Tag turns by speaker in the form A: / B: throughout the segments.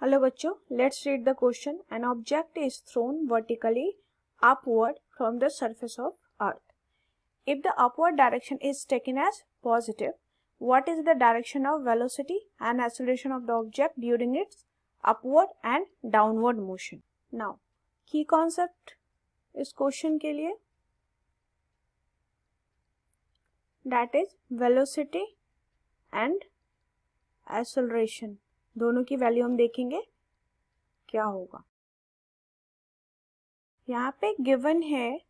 A: Hello बच्चों, let's read the question. An object is thrown vertically upward from the surface of earth. If the upward direction is taken as positive, what is the direction of velocity and acceleration of the object during its upward and downward motion? Now, key concept इस question के लिए that is velocity and acceleration, दोनों की value हम देखेंगे क्या होगा. यहाँ पे गिवन है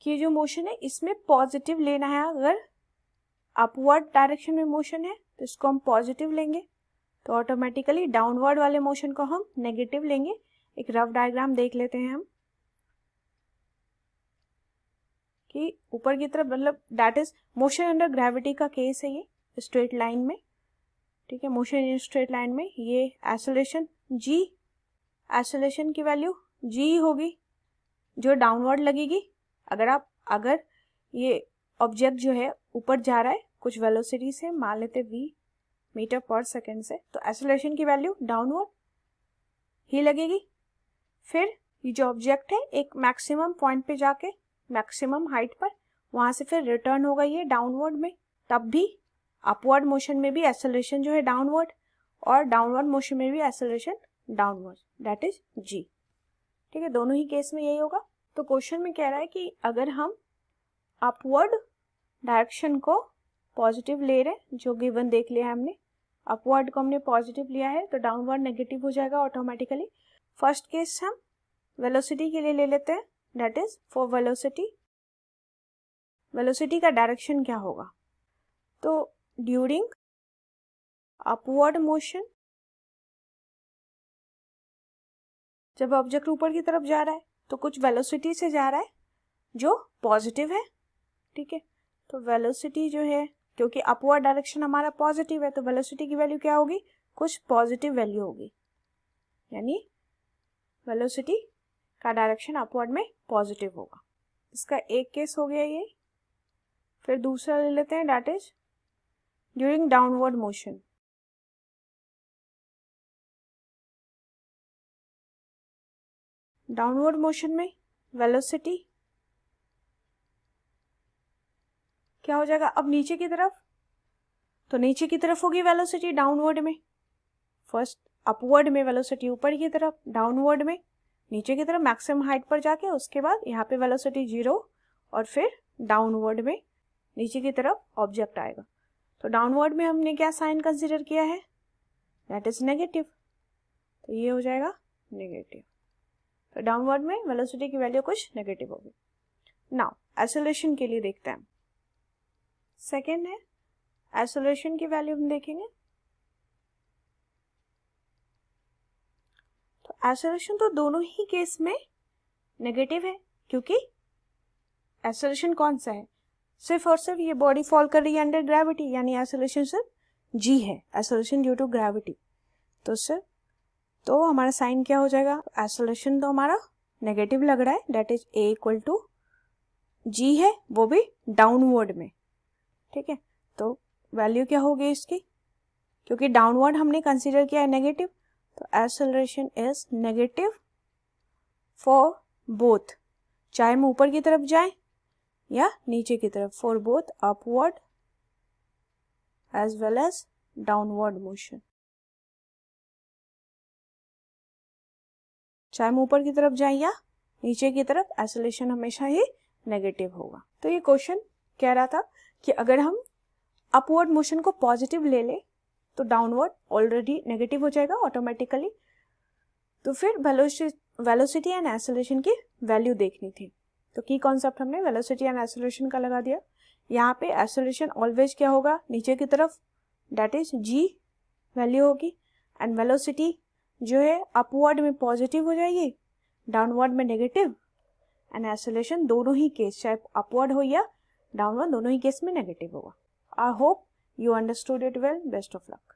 A: कि जो मोशन है इसमें पॉजिटिव लेना है. अगर अपवर्ड डायरेक्शन में मोशन है तो इसको हम पॉजिटिव लेंगे, तो ऑटोमेटिकली डाउनवर्ड वाले मोशन को हम नेगेटिव लेंगे. एक रफ डायग्राम देख लेते हैं हम कि ऊपर की तरफ, मतलब that is motion under gravity का केस है ये, स्ट्रेट लाइन में. ठीक है, मोशन इन स्ट्रेट लाइन में ये एक्सेलरेशन जी, एक्सेलरेशन की वैल्यू जी होगी जो डाउनवर्ड लगेगी. अगर ये ऑब्जेक्ट जो है ऊपर जा रहा है कुछ वेलोसिटी से, मान लेते v मीटर पर सेकेंड से, तो एक्सेलरेशन की वैल्यू डाउनवर्ड ही लगेगी. फिर ये जो ऑब्जेक्ट है एक मैक्सिमम पॉइंट पे जाके, मैक्सिमम हाइट पर, वहां से फिर रिटर्न होगा ये डाउनवर्ड में. तब भी अपवर्ड मोशन में भी एक्सेलरेशन जो है डाउनवर्ड, और डाउनवर्ड मोशन में भी acceleration downward, that is g. ठीक है, दोनों ही केस में यही होगा. तो क्वेश्चन में कह रहा है कि अगर हम अपवर्ड डायरेक्शन को पॉजिटिव ले रहे हैं, जो गिवन देख लिया है हमने, अपवर्ड को हमने पॉजिटिव लिया है तो डाउनवर्ड नेगेटिव हो जाएगा ऑटोमेटिकली. फर्स्ट केस हम वेलोसिटी के लिए ले लेते हैं, that is for velocity. Velocity का डायरेक्शन क्या होगा? तो ड्यूरिंग अपवर्ड मोशन, जब ऑब्जेक्ट ऊपर की तरफ जा रहा है तो कुछ वेलोसिटी से जा रहा है जो पॉजिटिव है. ठीक है, तो वेलोसिटी जो है, क्योंकि अपवर्ड डायरेक्शन हमारा पॉजिटिव है, तो वेलोसिटी की वैल्यू क्या होगी? कुछ पॉजिटिव वैल्यू होगी, यानी वेलोसिटी का डायरेक्शन अपवर्ड में पॉजिटिव होगा. इसका एक केस हो गया ये. फिर दूसरा ले लेते हैं, that is during downward motion. Downward motion में वेलोसिटी क्या हो जाएगा? अब नीचे की तरफ, तो नीचे की तरफ होगी वेलोसिटी डाउनवर्ड में. फर्स्ट अपवर्ड में वेलोसिटी ऊपर की तरफ, डाउनवर्ड में नीचे की तरफ मैक्सिमम हाइट पर जाके, उसके बाद यहाँ पे वेलोसिटी 0, और फिर डाउनवर्ड में नीचे की तरफ ऑब्जेक्ट आएगा. तो डाउनवर्ड में हमने क्या साइन कंसीडर किया है? दैट इज नेगेटिव, तो ये हो जाएगा नेगेटिव. तो डाउनवर्ड में वेलोसिटी की वैल्यू कुछ नेगेटिव होगी. नाउ एक्सेलरेशन के लिए देखते हैं. सेकेंड है एक्सेलरेशन की वैल्यू हम देखेंगे. तो एक्सेलरेशन तो दोनों ही केस में नेगेटिव है, क्योंकि एक्सेलरेशन कौन सा है? सिर्फ और सिर्फ ये बॉडी फॉल कर रही है अंडर ग्रेविटी, यानी एक्सेलरेशन सिर्फ g है, एक्सेलरेशन ड्यू टू ग्रेविटी. तो हमारा साइन क्या हो जाएगा? एक्सेलरेशन तो हमारा नेगेटिव लग रहा है, that is a equal to g है, वो भी डाउनवर्ड में. ठीक है, तो वैल्यू क्या होगी इसकी? क्योंकि डाउनवर्ड हमने कंसीडर किया है नेगेटिव, तो acceleration is negative for both, चाहे हम ऊपर की तरफ जाएं या नीचे की तरफ, for both upward as well as downward motion. चाहे हम ऊपर की तरफ जाएं या नीचे की तरफ, एक्सेलरेशन हमेशा ही नेगेटिव होगा. तो ये क्वेश्चन कह रहा था कि अगर हम अपवर्ड मोशन को पॉजिटिव ले ले तो डाउनवर्ड ऑलरेडी नेगेटिव हो जाएगा ऑटोमेटिकली. तो फिर वेलोसिटी एंड एक्सेलरेशन की वैल्यू देखनी थी. तो की कॉन्सेप्ट हमने वेलोसिटी एंड एक्सेलरेशन का लगा दिया. यहाँ पे एक्सेलरेशन ऑलवेज क्या होगा? नीचे की तरफ, दैट इज g वैल्यू होगी, एंड वेलोसिटी जो है अपवर्ड में पॉजिटिव हो जाएगी, डाउनवर्ड में नेगेटिव, एंड एक्सेलरेशन दोनों ही केस, चाहे अपवर्ड हो या डाउनवर्ड, दोनों ही केस में नेगेटिव होगा. I hope you understood it well. Best of luck.